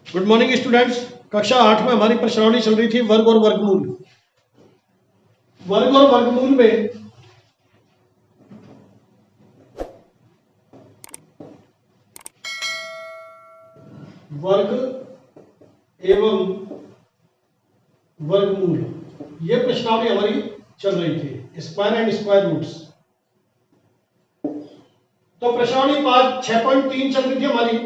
Good morning students. कक्षा 8 में हमारी प्रश्नावली चल रही थी वर्ग और वर्गमूल। वर्ग और वर्गमूल में वर्ग एवं वर्गमूल ये प्रश्नावली हमारी चल रही थी, स्क्वायर एंड स्क्वायर रूट्स। तो प्रश्नावली 6.3 चल रही थी हमारी।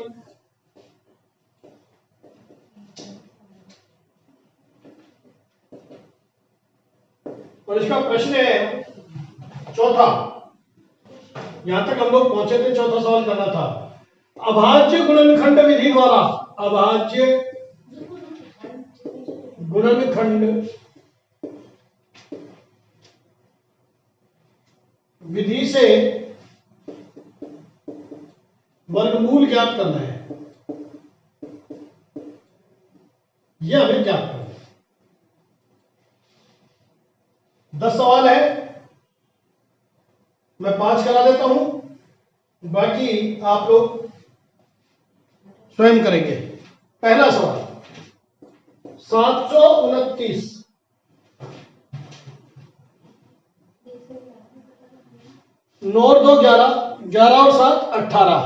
और इसका प्रश्न है चौथा। यहां तक हम लोग पहुंचे थे, चौथा सवाल करना था। अभाज्य गुणनखंड विधि द्वारा, अभाज्य गुणनखंड विधि से वर्गमूल ज्ञात करना है, यह हमें ज्ञात करना है। 10 सवाल है, मैं 5 करा देता हूं, बाकी आप लोग स्वयं करेंगे। पहला सवाल 729 9 और 2 11, 11 और 7 18,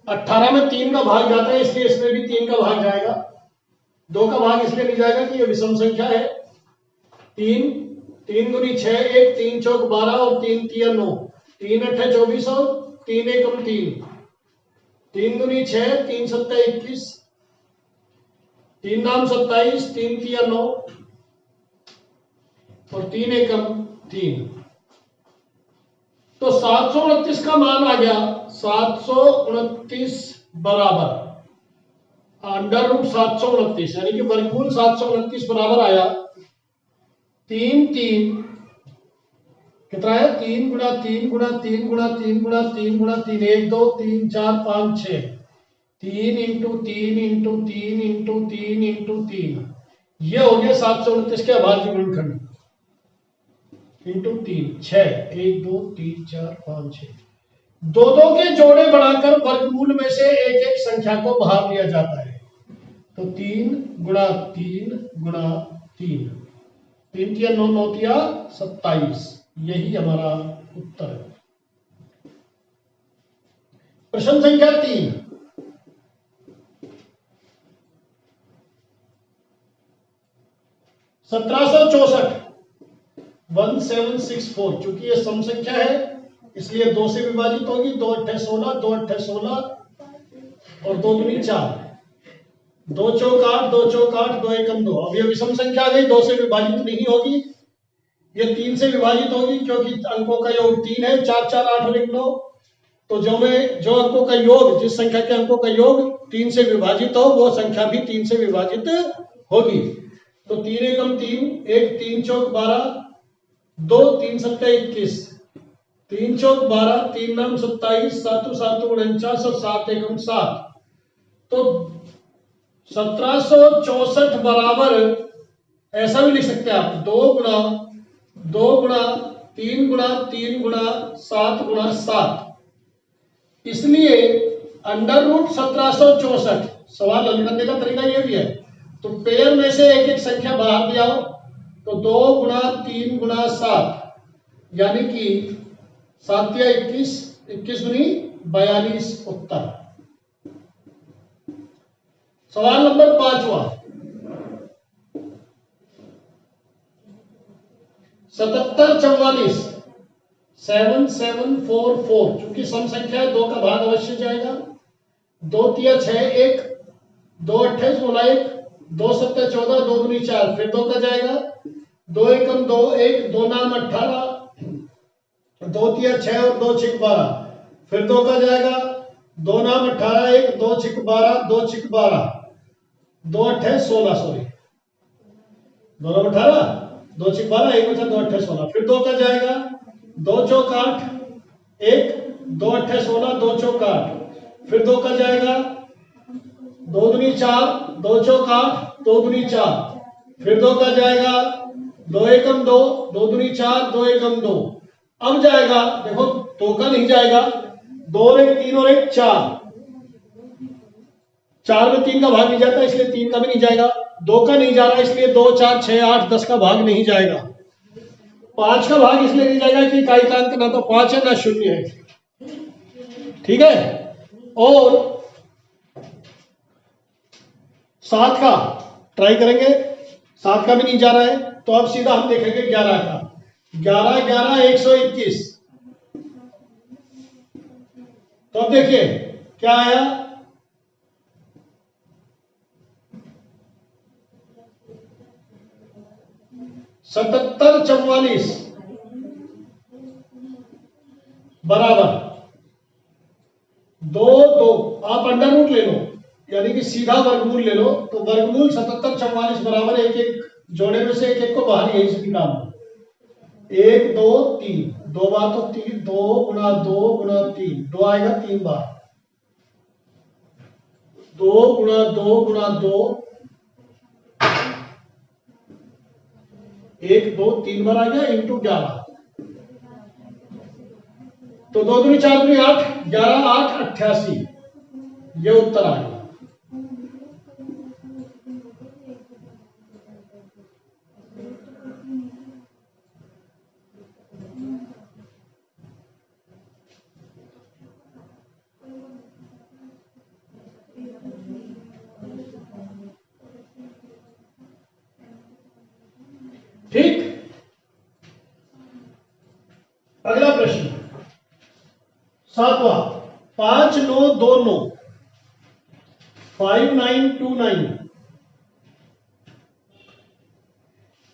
18 में 3 का भाग जाता है, इसलिए इसमें भी 3 का भाग जाएगा। 2 का भाग इसलिए नहीं जाएगा कि यह विषम संख्या है। 3 3 दूनी 6, 1 3 चौक 12 और 3 तिया 9, 3 अट्ठे 24 और 3 एकम 3, 3 दूनी 6, 3 सत्ते 21, 3 नाम 27, 3 तिया 9 और 3 एकम 3। तो 729 का मान आ गया 729 बराबर अंडर रूट 729, यानी कि वर्गमूल 729 बराबर आया 3 3 कितना है 3 गुणा 3 गुणा 3 गुणा 3 गुणा 3 गुणा 3 1 2 3 4 5 6 3 इंटू 3 इंटू 3 इंटू 3 इंटू 3, ये हो गया 729 के अभाज्य गुणनखंड इंटू 3 6 1 2 3 4 5 6। दो दो के जोड़े बढ़ाकर वर्गमूल में से एक एक संख्या को बाहर लिया जाता है। तो 3 गुणा 3 गुणा 3, 3 तिया 9 9 तिया 27, यही हमारा उत्तर है। प्रश्न संख्या 3, ₹1764 1764, चूंकि यह सम संख्या है इसलिए 2 से विभाजित होगी। 2 अट्ठे 16, 2 अट्ठे 16 और 2 दूनी 4, 2 चौक 8, 2 चौक 8, 2 एकम 2। अब यह विषम संख्या आ गई, 2 से विभाजित नहीं होगी, यह 3 से विभाजित होगी क्योंकि अंकों का योग 3 है। 4 4 8 और 1 9, तो जो अंकों का योग, जिस संख्या के अंकों का योग 3 से विभाजित हो, वो संख्या भी 3 से विभाजित होगी। तो 3 एकम 3, 1 3 चौक 12, 2 3 सत्ते 21, 3 चौक 12, 3 नाम 27, 7 7 49 और 7 एकम 7। तो 1764 बराबर ऐसा भी लिख सकते हैं आप 2 गुणा 2 गुणा 3 गुणा 3 गुणा 7 गुणा 7। इसलिए अंडर रूट 1764, सवाल हल करने का तरीका यह भी है। तो पेयर में से एक एक संख्या बाहर दिया हो, तो 2 गुणा 3 गुणा 7, यानी कि 7 या 21, 21 दूनी 42, उत्तर। सवाल नंबर 5वां 7744 7744, चूंकि सम संख्या है 2 का भाग अवश्य जाएगा। 2 तिया 6 1, 2 अट्ठे 16 1, 2 सत्ते 14, 2 दूनी 4, फिर 2 का जाएगा। 2 एकम 2 1, 2 नाम 18, 2 तिया 6 और 2 छिक 12, फिर 2 का जाएगा। 2 नाम 18 1, 2 छिक 12, 2 छिक 12, 2 अट्ठे 16, सॉरी 2 नाम 18, 2 छिक 12, 1 बचा 2 अट्ठे 16, फिर 2 का जाएगा। 2 चौक 8 1, 2 अट्ठे 16, 2 चौक 8, फिर 2 का जाएगा। 2 दूनी 4, 2 चौक 8, 2 दूनी 4, फिर 2 का जाएगा। 2 एकम 2, 2 दूनी 4, 2 एकम 2। अब जाएगा, देखो 2 का नहीं जाएगा, 2 और 1 3 और 1 4, 4 में 3 का भाग नहीं जाता इसलिए 3 का भी नहीं जाएगा। 2 का नहीं जा रहा इसलिए 2, 4, 6, 8, 10 का भाग नहीं जाएगा। 5 का भाग इसलिए नहीं जाएगा कि इकाई का अंक ना तो 5 है ना 0 है। ठीक है। और 7 का ट्राई करेंगे, 7 का भी नहीं जा रहा है तो अब सीधा हम देखेंगे 11 का। 11, 11, 121। तो अब देखिए क्या आया, 77, 44 बराबर 2, 2। आप अंडर रूट ले लो यानी कि सीधा वर्गमूल ले लो, तो वर्गमूल 77, 44 बराबर एक एक जोड़े में से एक एक को बाहर यहीं से निकालना। 1, 2, 3, 2 बार तो 3, 2 गुणा 2 गुणा 3, 2 आएगा 3 बार। 2 गुणा 2 गुणा 2, 1, 2, 3 बार आ गया इंटू 11। तो 2 दूनी 4 दूनी 8, 11, 8, 88। ये उत्तर आ गया। ठीक। अगला प्रश्न 7वां, 5, 9, 2, 9, 5, 9, 2, 9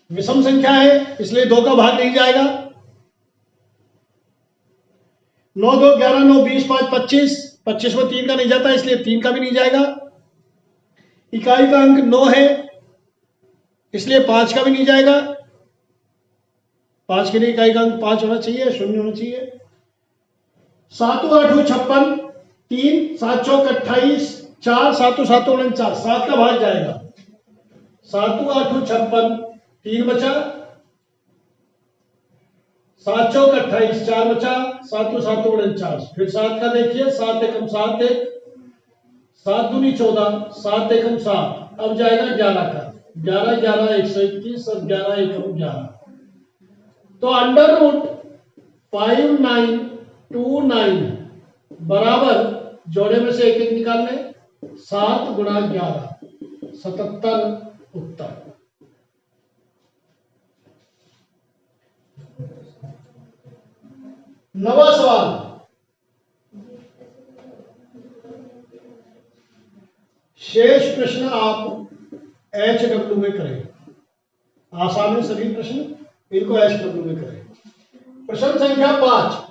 विषम संख्या है इसलिए 2 का भाग नहीं जाएगा। 9, 2, 11, 9, 20, 5, 25, 25 में 3 का नहीं जाता इसलिए 3 का भी नहीं जाएगा। इकाई का अंक 9 है इसलिए 5 का भी नहीं जाएगा। 5 के लिए इकाई का अंक 5 होना चाहिए, 0 होना चाहिए। 7, 8, 56, 3, 7, 4, 28, 4, 7, 7, 49, 7 का भाग जाएगा। 7, 8, 56, 3 बचा, 7, 4, 28, 4 बचा, 7, 7, 49। फिर 7 का देखिए, 7 एकम 7, 1, 7 दूनी 14, 7 एकम 7। अब जाएगा 11 का, 11, 11, 121 और 11 एकम 11। तो अंडर रूट 5, 9, 2, 9 बराबर जोड़े में से एक एक निकालने, 7 गुणा 11, 77 उत्तर। नवा सवाल, शेष प्रश्न आप HW में करें। आसान है सभी प्रश्न, इनको HW में करें। प्रश्न संख्या 5,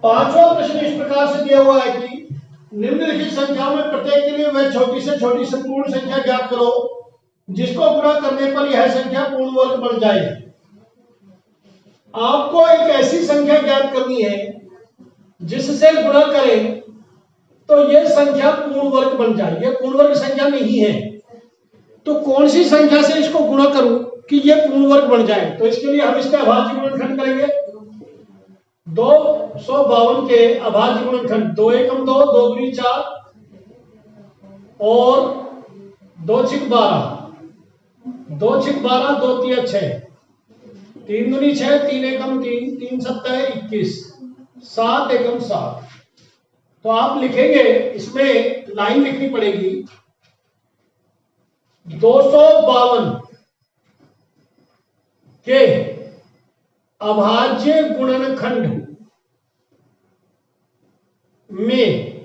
पांचवा प्रश्न इस प्रकार से दिया हुआ है कि निम्नलिखित संख्याओं में प्रत्येक के लिए वह छोटी से छोटी संपूर्ण संख्या ज्ञात करो जिसको गुणा करने पर यह संख्या पूर्ण वर्ग बन जाए। आपको एक ऐसी संख्या ज्ञात करनी है जिससे गुणा करें तो यह संख्या पूर्ण वर्ग बन जाए। यह पूर्ण वर्ग संख्या नहीं है, तो कौन सी संख्या से इसको गुणा करूं कि यह पूर्ण वर्ग बन जाए? तो इसके लिए हम इसका अभाज्य गुणनखंड करेंगे। 252 के अभाज्य गुणनखंड 2 एकम 2, 2 दूनी 4 और 2 छिक 12, 2 छिक 12, 2 तिया 6, 3 दूनी 6, 3 एकम 3, 3 सत्ता 21, 7 एकम 7। तो आप लिखेंगे, इसमें लाइन लिखनी पड़ेगी 252 के अभाज्य गुणनखंड में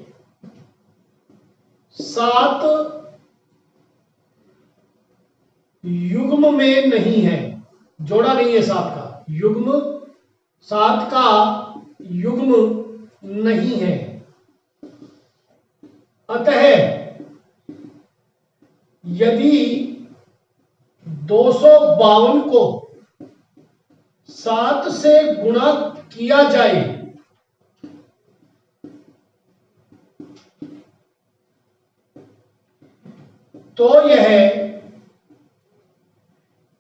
7 युग्म में नहीं है, जोड़ा नहीं है 7 का, युग्म 7 का युग्म नहीं है। अतः यदि 252 को 7 से गुणा किया जाए तो यह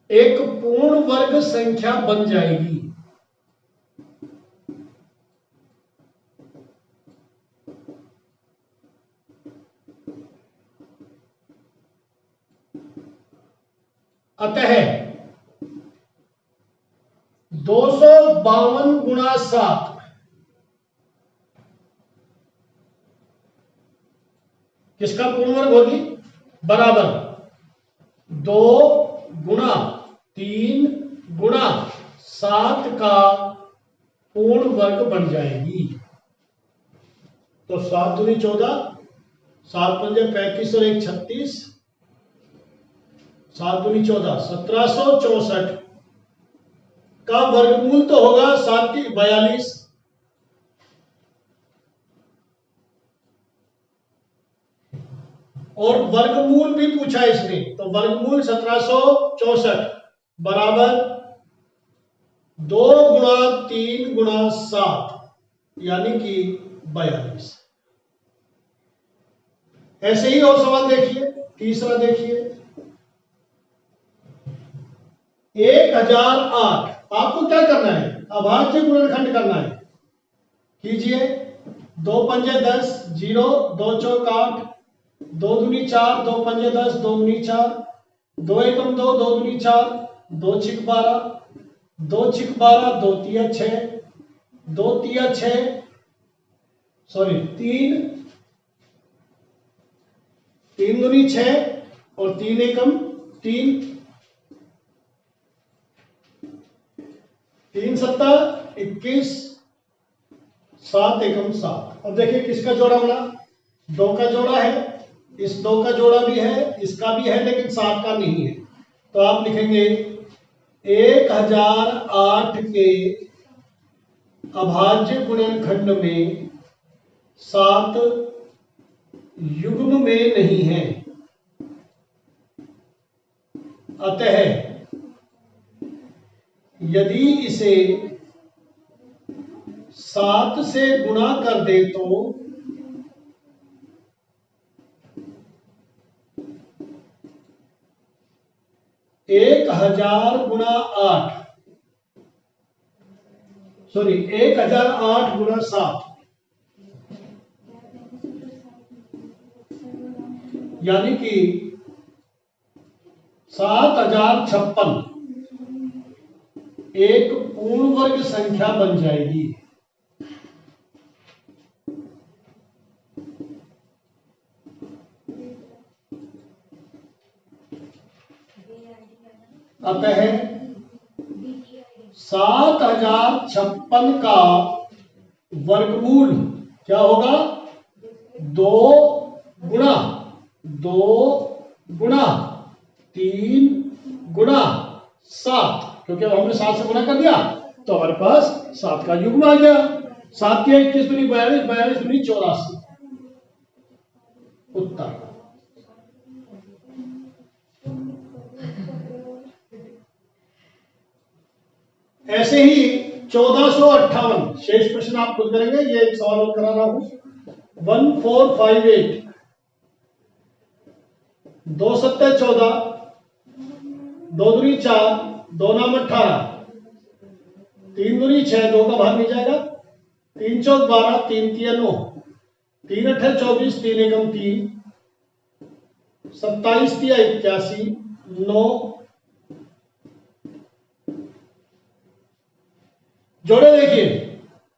एक पूर्ण वर्ग संख्या बन जाएगी। अतः 252 गुणा 7 किसका पूर्ण वर्ग होगी? बराबर 2 गुणा 3 गुणा 7 का पूर्ण वर्ग बन जाएगी। तो 7 दूनी 14, 7 पंजे 35 और 1 36, 7 दूनी 14, 1764 का वर्गमूल तो होगा 7 की 42, और वर्गमूल भी पूछा इसने, तो वर्गमूल 1764 बराबर 2 गुणा 3 गुणा 7 यानी कि 42। ऐसे ही और सवाल देखिए। तीसरा देखिए, 1008। आपको क्या करना है? अभाज्य गुणनखंड करना है। कीजिए। 2 पंजे 10, 0, 2 चौक 8, 2 दूनी 4, 2 पंजे 10, 2 दूनी 4, 2 एकम 2, 2 दूनी 4, 2 छिक 12, 2 छिक 12, 2 तिया 6, 2 तिया 6, सॉरी 3, 3 दूनी 6 और 3 एकम 3, 3 सत्ता 21, 7 एकम 7। अब देखिए किसका जोड़ा बना? 2 का जोड़ा है, इस 2 का जोड़ा भी है, इसका भी है, लेकिन 7 का नहीं है। तो आप लिखेंगे 1008 के अभाज्य गुणनखंड में 7 युग्म में नहीं है। अतः यदि इसे 7 से गुणा कर दे तो 1000 गुणा 8, सॉरी 1008 गुणा 7 यानी कि 7056 एक पूर्ण वर्ग संख्या बन जाएगी। अतः 7056 का वर्गमूल क्या होगा? 2 गुणा 2 गुणा 3 गुणा 7, क्योंकि अब हमने 7 से गुणा कर दिया तो हमारे पास 7 का युग्म आ गया। 7 के 21 दूनी 42, 42 दूनी 84। उत्तर। ऐसे ही 1458 शेष प्रश्न आप खुद करेंगे। ये एक सवाल और करा रहा हूं। 1458, 2 सत्ते 14, 2 दूनी 4, 2 नाम 18, 3 दूनी 6, 2 का भाग नहीं जाएगा, 3 चौक 12, 3 तिया 9, 3 अट्ठे 24, 3 एकम 3, 27 तिया 81, 9। जोड़े देखिए,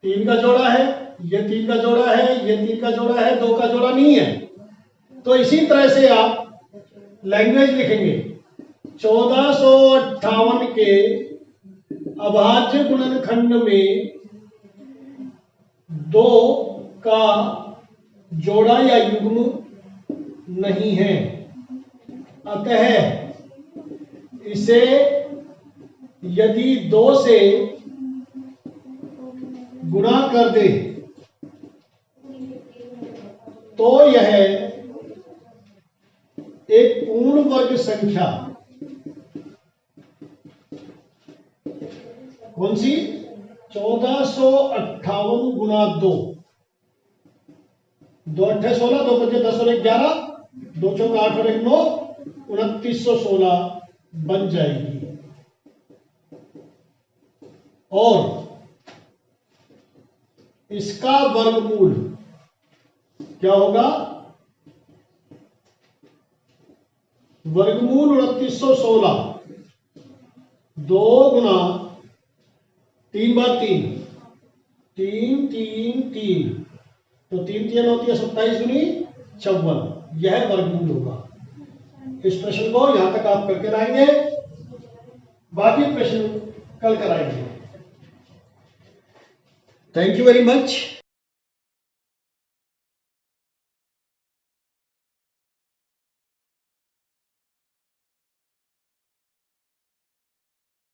3 का जोड़ा है, ये 3 का जोड़ा है, ये 3 का जोड़ा है, 2 का जोड़ा नहीं है। तो इसी तरह से आप लैंग्वेज लिखेंगे। 1458 के अभाज्य गुणनखंड में 2 का जोड़ा या युग्म नहीं है। अतः इसे यदि 2 से गुणा कर दे तो यह एक पूर्ण वर्ग संख्या, कौन सी, 1458 गुणा 2, 2 अट्ठे 16, 2 पंजे 10 और 1 11, 2 चौका 8 और 1 9, 2916 बन जाएगी। और इसका वर्गमूल क्या होगा, वर्गमूल 2916 2 गुना 3 बार 3, 3 3 3, तो 3 3 होती है 27 गुनी 54, यह वर्गमूल होगा। इस प्रश्न को यहां तक आप करके लाएंगे, बाकी प्रश्न कल कराएंगे। Thank you very much.